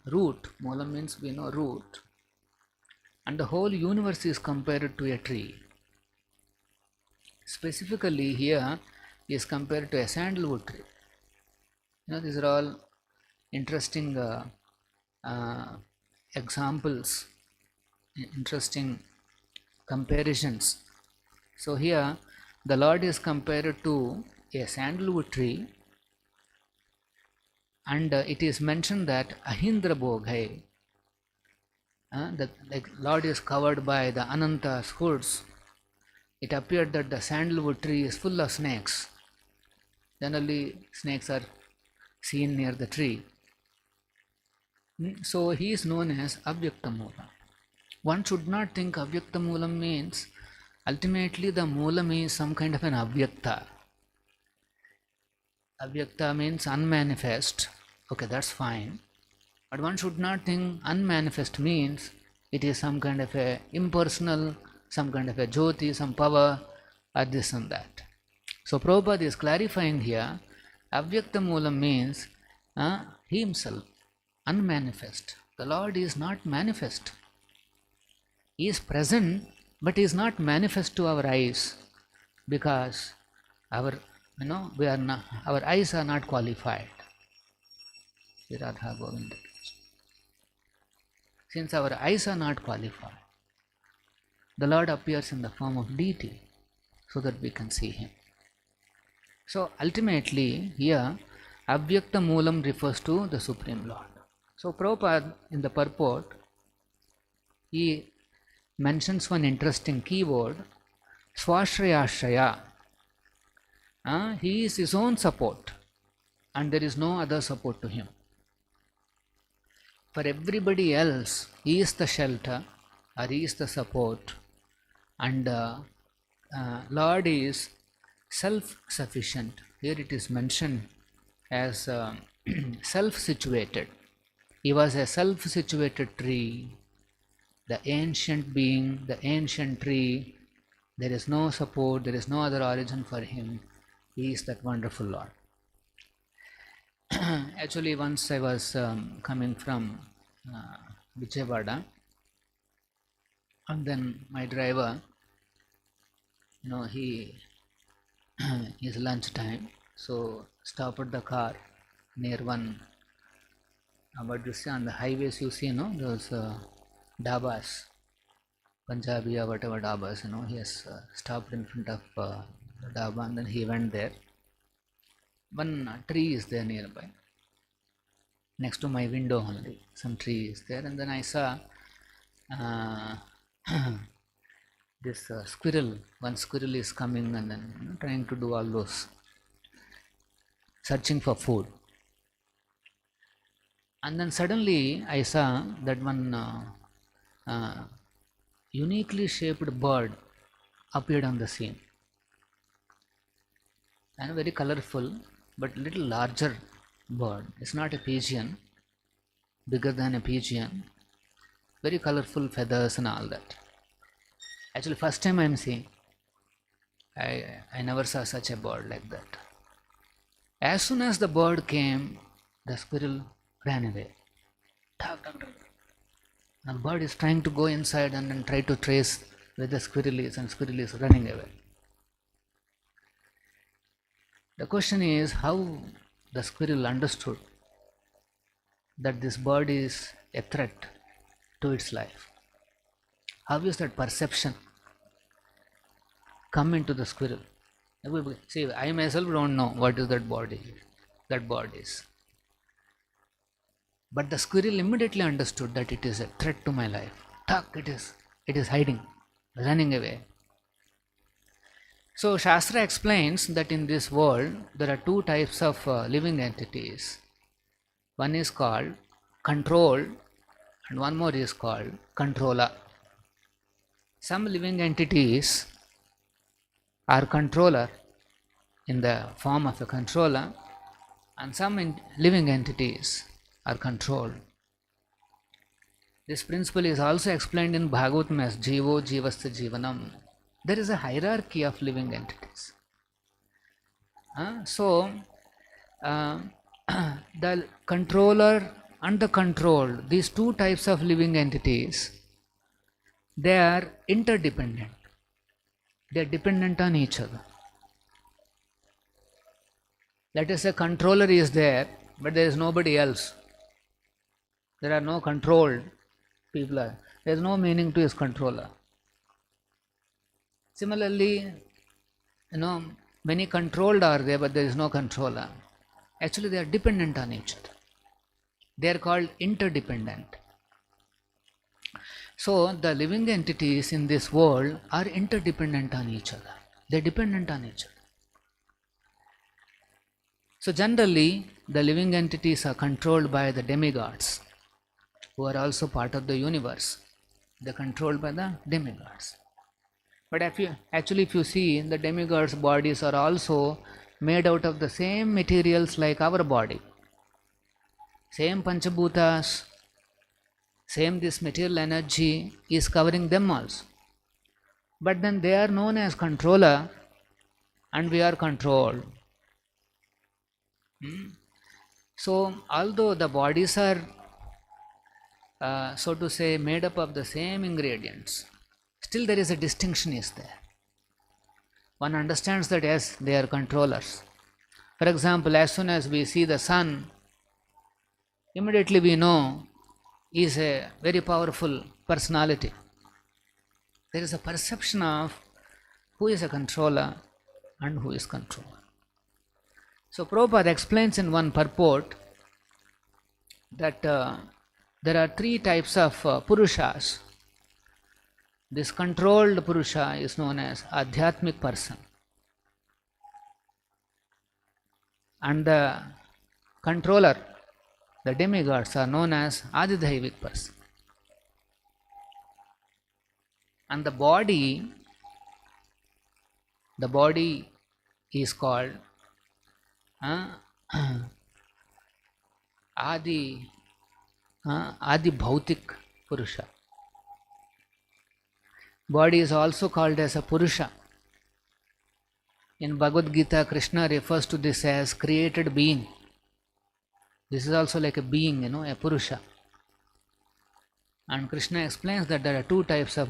root. Moolam means we know root. And the whole universe is compared to a tree. Specifically here is compared to a sandalwood tree. These are all interesting uh, examples, interesting comparisons. So here the Lord is compared to a sandalwood tree, and it is mentioned that Ahindra Bhogai, that like Lord is covered by the Ananta's hoods. It appeared that the sandalwood tree is full of snakes. Generally, snakes are seen near the tree. So he is known as Avyakta Moolam. One should not think Avyakta Moolam means ultimately the Moolam is some kind of an Avyakta. Avyakta means unmanifest. Okay, that's fine. But one should not think unmanifest means it is some kind of a impersonal, some kind of a jyoti, some power, or this and that. So Prabhupada is clarifying here, Avyakta Moolam means he himself, unmanifest. The Lord is not manifest. He is present, but he is not manifest to our eyes, because our we are not, our eyes are not qualified. Since our eyes are not qualified, the Lord appears in the form of deity so that we can see him. So ultimately here Avyakta Moolam refers to the Supreme Lord. So Prabhupada in the purport, he mentions one interesting keyword, Swashrayashraya. He is his own support and there is no other support to him. For everybody else, he is the shelter or he is the support, and Lord is self-sufficient. Here it is mentioned as self-situated. He was a self-situated tree, the ancient being, the ancient tree. There is no support, there is no other origin for him. He is that wonderful Lord. Actually, once I was coming from Vijayawada, and then my driver, he is lunch time, so stopped the car near one, what you say on the highways, you see, those dabas, Punjabi or whatever dabas, he has stopped in front of the daba, and then he went there. One tree is there nearby, next to my window only. Some tree is there, and then I saw this squirrel. One squirrel is coming and then trying to do all those, searching for food. And then suddenly I saw that one uniquely shaped bird appeared on the scene, and very colorful, but little larger bird. It's not a pigeon, bigger than a pigeon, very colorful feathers and all that. Actually, first time I'm seeing. I never saw such a bird like that. As soon as the bird came, the squirrel ran away. The bird is trying to go inside and then try to trace where the squirrel is, and squirrel is running away. The question is how the squirrel understood that this bird is a threat to its life. How is that perception come into the squirrel? See, I myself don't know what is that bird is. But the squirrel immediately understood that it is a threat to my life. It is hiding, running away. So Shastra explains that in this world there are two types of living entities. One is called control and one more is called controller. Some living entities are controller in the form of a controller, and some living entities are controlled. This principle is also explained in Bhagavatam as Jivo Jivasya Jivanam. There is a hierarchy of living entities. The controller and the controlled, these two types of living entities, they are interdependent. They are dependent on each other. Let us say controller is there, but there is nobody else. There are no controlled people. There is no meaning to his controller. Similarly, many controlled are there, but there is no controller. Actually, they are dependent on each other. They are called interdependent. So, the living entities in this world are interdependent on each other. They are dependent on each other. So, generally, the living entities are controlled by the demigods, who are also part of the universe. They are controlled by the demigods. But if you see, the demigods' bodies are also made out of the same materials like our body. Same Panchabhutas, same this material energy is covering them also. But then they are known as controller and we are controlled. So, although the bodies are, so to say, made up of the same ingredients, still there is a distinction is there. One understands that yes, they are controllers. For example, as soon as we see the sun, immediately we know he is a very powerful personality. There is a perception of who is a controller and who is controlled. So Prabhupada explains in one purport that there are three types of Purushas. This controlled Purusha is known as Adhyatmic person, and the controller, the demigods, are known as Adidhaivik person. And the body is called Adi Bhautik Purusha. Body is also called as a Purusha. In Bhagavad Gita, Krishna refers to this as created being. This is also like a being, a Purusha. And Krishna explains that there are two types of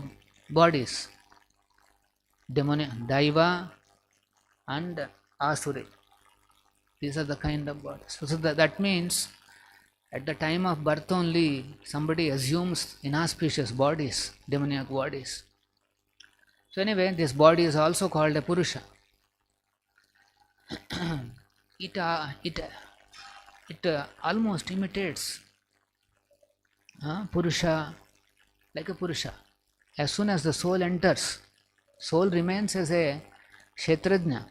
bodies, Daiva and Asuri. These are the kind of bodies. So that means at the time of birth only somebody assumes inauspicious bodies, demoniac bodies. So anyway, this body is also called a Purusha. It almost imitates Purusha, like a Purusha. As soon as the soul enters, soul remains as a Kshetrajna,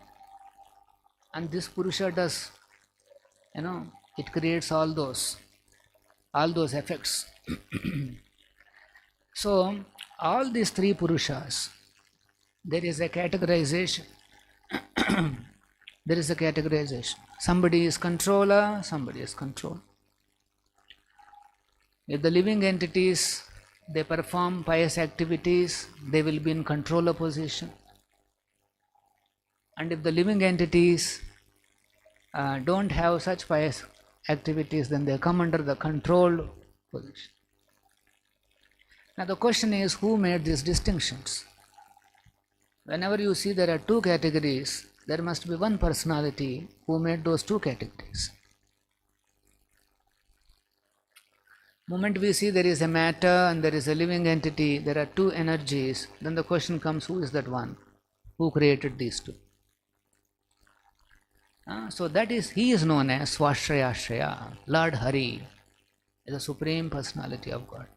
and this Purusha does, it creates all those effects. So all these three Purushas, there is a categorization. There is a categorization. Somebody is controller, somebody is controlled. If the living entities, they perform pious activities, they will be in controller position. And if the living entities don't have such pious activities, then they come under the controlled position. Now the question is, who made these distinctions? Whenever you see there are two categories, there must be one personality who made those two categories. Moment we see there is a matter and there is a living entity, there are two energies, then the question comes, who is that one? Who created these two? So that is, he is known as Swashraya, Lord Hari, the Supreme Personality of God.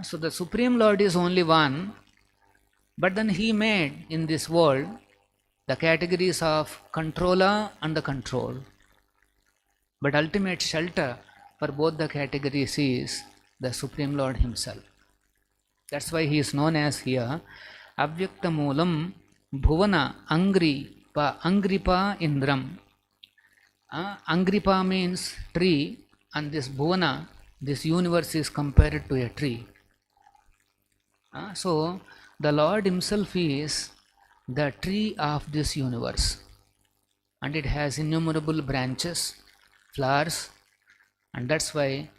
So the Supreme Lord is only one, but then he made in this world the categories of controller and the control. But ultimate shelter for both the categories is the Supreme Lord himself. That's why he is known as here Avyakta Moolam Bhuvana Angripa Indram. Angripa means tree, and this Bhuvana, this universe, is compared to a tree. So the Lord himself is the tree of this universe, and it has innumerable branches, flowers, and that's why